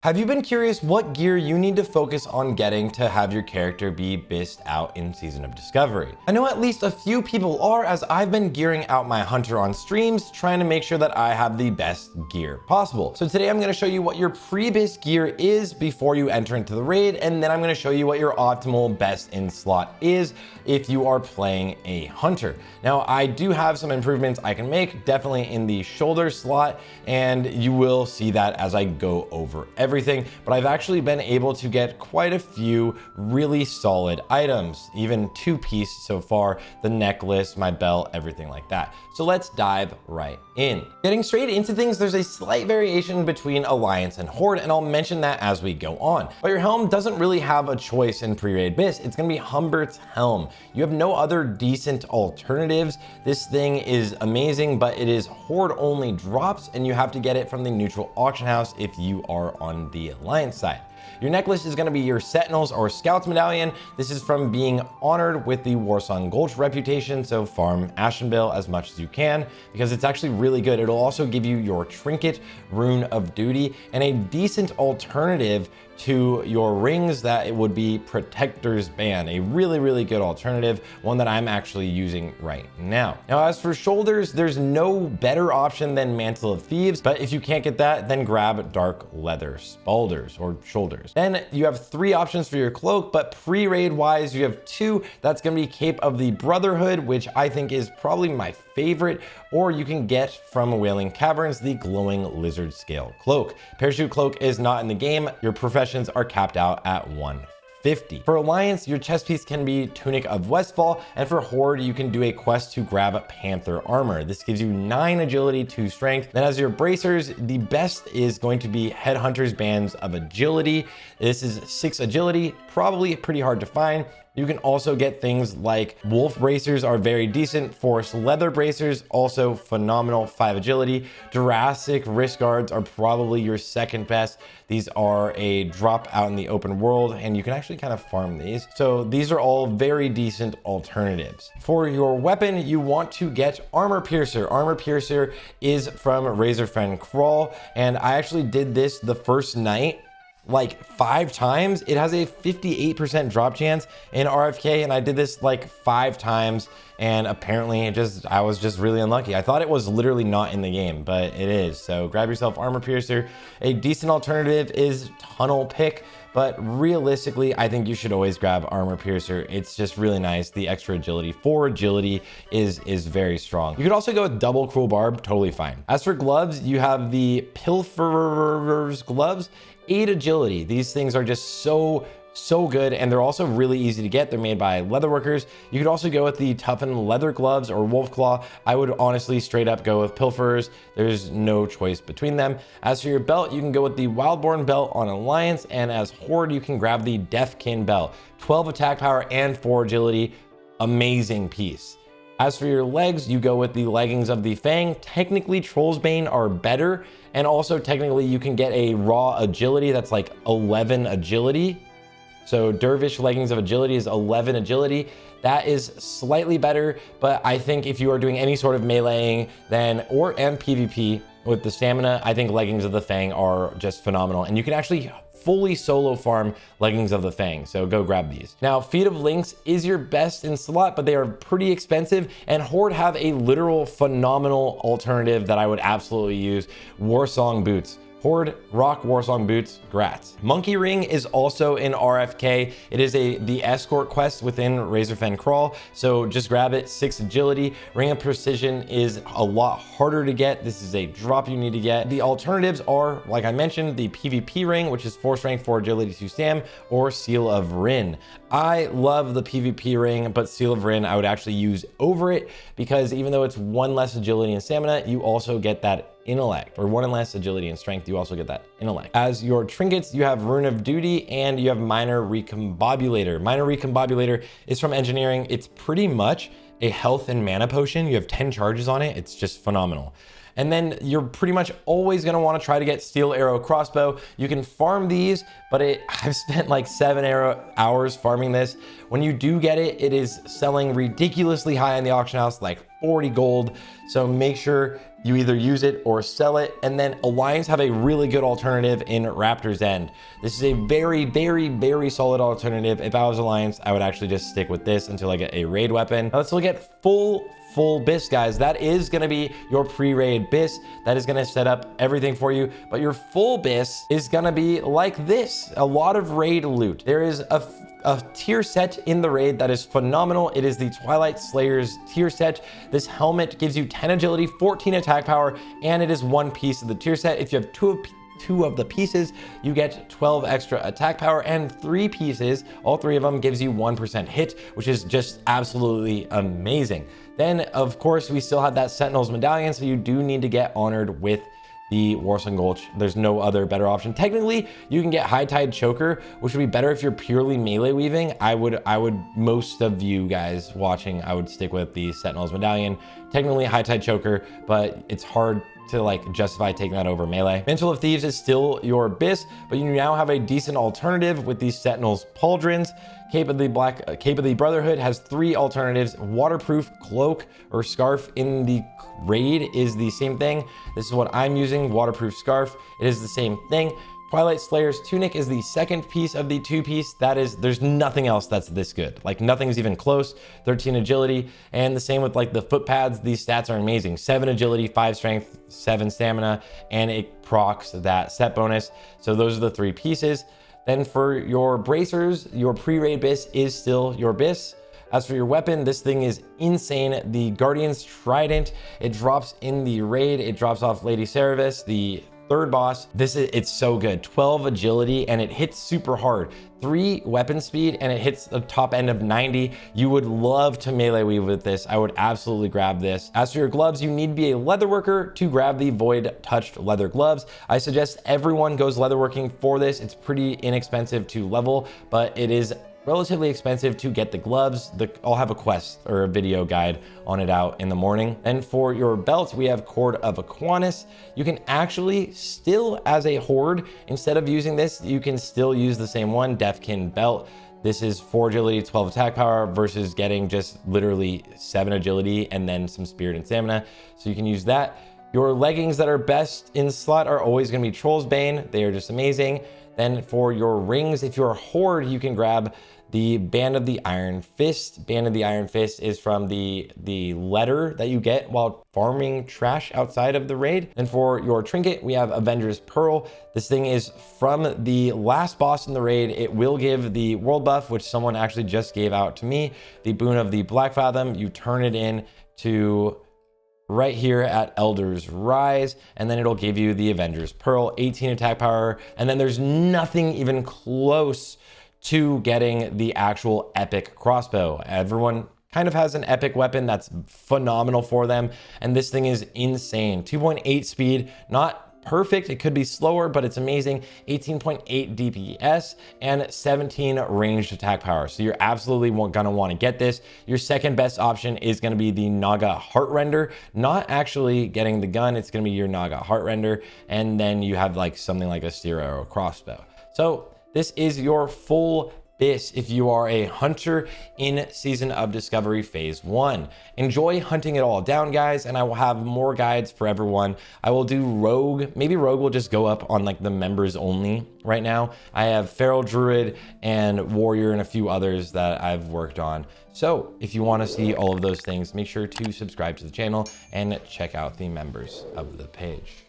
Have you been curious what gear you need to focus on getting to have your character be BiS'd out in Season of Discovery? I know at least a few people are, as I've been gearing out my hunter on streams, trying to make sure that I have the best gear possible. So today I'm going to show you what your pre-BiS gear is before you enter into the raid, and then I'm going to show you what your optimal best in slot is if you are playing a hunter. Now, I do have some improvements I can make, definitely in the shoulder slot, and you will see that as I go over everything, but I've actually been able to get quite a few really solid items, even two-piece so far, the necklace, my belt, everything like that. So let's dive right in. Getting straight into things, there's a slight variation between Alliance and Horde, and I'll mention that as we go on. But your helm doesn't really have a choice in pre-raid BiS. It's gonna be Humbert's helm. You have no other decent alternatives. This thing is amazing, but it is Horde only drops, and you have to get it from the neutral auction house if you are on the Alliance side. Your necklace is going to be your Sentinels or Scouts medallion. This is from being honored with the Warsong Gulch reputation, so farm Ashenvale as much as you can because it's actually really good. It'll also give you your trinket, Rune of Duty, and a decent alternative to your rings that it would be Protector's Band, a really good alternative, one that I'm actually using right now. Now, as for shoulders, there's no better option than Mantle of Thieves, but if you can't get that, then grab Dark Leather Spalders or shoulders. Then you have three options for your cloak, but pre-raid wise, you have two. That's gonna be Cape of the Brotherhood, which I think is probably my favorite, or you can get from Wailing Caverns the glowing lizard scale cloak. Parachute cloak is not in the game. Your professions are capped out at 150. For Alliance, your chest piece can be Tunic of Westfall, and for Horde, you can do a quest to grab Panther armor. This gives you 9 agility, 2 strength. Then as your bracers, the best is going to be Headhunter's Bands of Agility. This is 6 agility, probably pretty hard to find. You can also get things like Wolf bracers are very decent. Forest leather bracers, also phenomenal, 5 agility. Jurassic wrist guards are probably your second best. These are a drop out in the open world, and you can actually kind of farm these. So these are all very decent alternatives. For your weapon, you want to get Armor Piercer. Armor Piercer is from Razorfen Crawl, and I actually did this the first night like 5 times. It has a 58% drop chance in RFK, and I did this like 5 times, and apparently I was just really unlucky. I thought it was literally not in the game, but it is. So grab yourself Armor Piercer. A decent alternative is Tunnel Pick, but realistically, I think you should always grab Armor Piercer. It's just really nice. The extra agility, 4 agility is very strong. You could also go with double Cruel Barb, totally fine. As for gloves, you have the Pilferer's gloves, 8 agility. These things are just so good, and they're also really easy to get. They're made by leatherworkers. You could also go with the toughened leather gloves or wolf claw. I would honestly straight up go with pilferers. There's no choice between them. As for your belt, you can go with the Wildborn belt on Alliance, and as Horde, you can grab the Deathkin belt. 12 attack power and 4 agility. Amazing piece. As for your legs, you go with the leggings of the Fang. Technically, Troll's Bane are better, and also technically you can get a raw agility that's like 11 agility. So Dervish leggings of agility is 11 agility. That is slightly better, but I think if you are doing any sort of meleeing and PvP with the stamina, I think leggings of the Fang are just phenomenal, and you can actually fully solo farm leggings of the Fang, so go grab these. Now, Feet of Lynx is your best in slot, but they are pretty expensive, and Horde have a literal phenomenal alternative that I would absolutely use: Warsong boots. Horde rock Warsong boots, grats. Monkey Ring is also in RFK. It is the escort quest within Razorfen Crawl, so just grab it, 6 agility. Ring of Precision is a lot harder to get. This is a drop you need to get. The alternatives are, like I mentioned, the PvP ring, which is 4 strength, 4 agility, 2 stam, or Seal of Rin. I love the PvP ring, but Seal of Rin I would actually use over it, because even though it's 1 less agility and stamina, you also get that intellect, or 1 less agility and strength, you also get that intellect. As your trinkets, you have Rune of Duty, and you have Minor Recombobulator. Minor Recombobulator is from engineering. It's pretty much a health and mana potion. You have 10 charges on it. It's just phenomenal. And then you're pretty much always going to want to try to get Steel Arrow Crossbow. You can farm these, but I've spent like 7 hours farming this. When you do get it, it is selling ridiculously high in the auction house, like 40 gold. So make sure you either use it or sell it. And then Alliance have a really good alternative in Raptor's End. This is a very, very, very solid alternative. If I was Alliance, I would actually just stick with this until I get a raid weapon. Now let's look at full BiS, guys. That is going to be your pre-raid BiS. That is going to set up everything for you. But your full BiS is going to be like this. A lot of raid loot. There is a tier set in the raid that is phenomenal. It is the Twilight Slayer's tier set. This helmet gives you 10 agility, 14 attack power, and it is one piece of the tier set. If you have two of the pieces, you get 12 extra attack power, and 3 pieces, all 3 of them, gives you 1% hit, which is just absolutely amazing. Then, of course, we still have that Sentinel's medallion, so you do need to get honored with the Warsong Gulch. There's no other better option. Technically, you can get High Tide Choker, which would be better if you're purely melee weaving. I would, most of you guys watching, I would stick with the Sentinel's medallion. Technically High Tide Choker, but it's hard to like justify taking that over melee. Mantle of Thieves is still your BiS, but you now have a decent alternative with these Sentinel's pauldrons. Cape of the Brotherhood has 3 alternatives. Waterproof cloak or scarf in the raid is the same thing. This is what I'm using, waterproof scarf. It is the same thing. Twilight Slayer's tunic is the second piece of the 2-piece. That is, there's nothing else that's this good. Like nothing's even close. 13 agility, and the same with like the foot pads. These stats are amazing. 7 agility, 5 strength, 7 stamina, and it procs that set bonus. So those are the 3 pieces. Then for your bracers, your pre-raid BiS is still your BiS. As for your weapon, this thing is insane. The Guardian's Trident, it drops in the raid. It drops off Lady Cerberus, the 3rd boss. It's so good. 12 agility, and it hits super hard. 3 weapon speed, and it hits the top end of 90. You would love to melee weave with this. I would absolutely grab this. As for your gloves, you need to be a leatherworker to grab the Void Touched leather gloves. I suggest everyone goes leatherworking for this. It's pretty inexpensive to level, but it is relatively expensive to get the gloves. I'll have a quest or a video guide on it out in the morning. And for your belt, we have Cord of Aquanus. You can actually still, as a horde, instead of using this, you can still use the same one, Deathkin belt. This is 4 agility, 12 attack power versus getting just literally 7 agility and then some spirit and stamina. So you can use that. Your leggings that are best in slot are always going to be Troll's Bane. They are just amazing. Then for your rings, if you're a horde, you can grab the Band of the Iron Fist. Band of the Iron Fist is from the letter that you get while farming trash outside of the raid. And for your trinket, we have Avenger's Pearl. This thing is from the last boss in the raid. It will give the world buff, which someone actually just gave out to me. The Boon of the Black Fathom, you turn it in to right here at Elder's Rise, and then it'll give you the Avenger's Pearl, 18 attack power, and then there's nothing even close to getting the actual epic crossbow. Everyone kind of has an epic weapon that's phenomenal for them, and this thing is insane. 2.8 speed, not perfect, it could be slower, but it's amazing. 18.8 DPS and 17 ranged attack power. So you're absolutely gonna want to get this. Your second best option is going to be the Naga Heart Render. Not actually getting the gun, it's going to be your Naga Heart Render, and then you have like something like a Steel Arrow crossbow. So this is your full BiS if you are a hunter in Season of Discovery Phase 1. Enjoy hunting it all down, guys, and I will have more guides for everyone. I will do Rogue. Maybe Rogue will just go up on like the members only right now. I have Feral Druid and Warrior and a few others that I've worked on. So if you want to see all of those things, make sure to subscribe to the channel and check out the members of the page.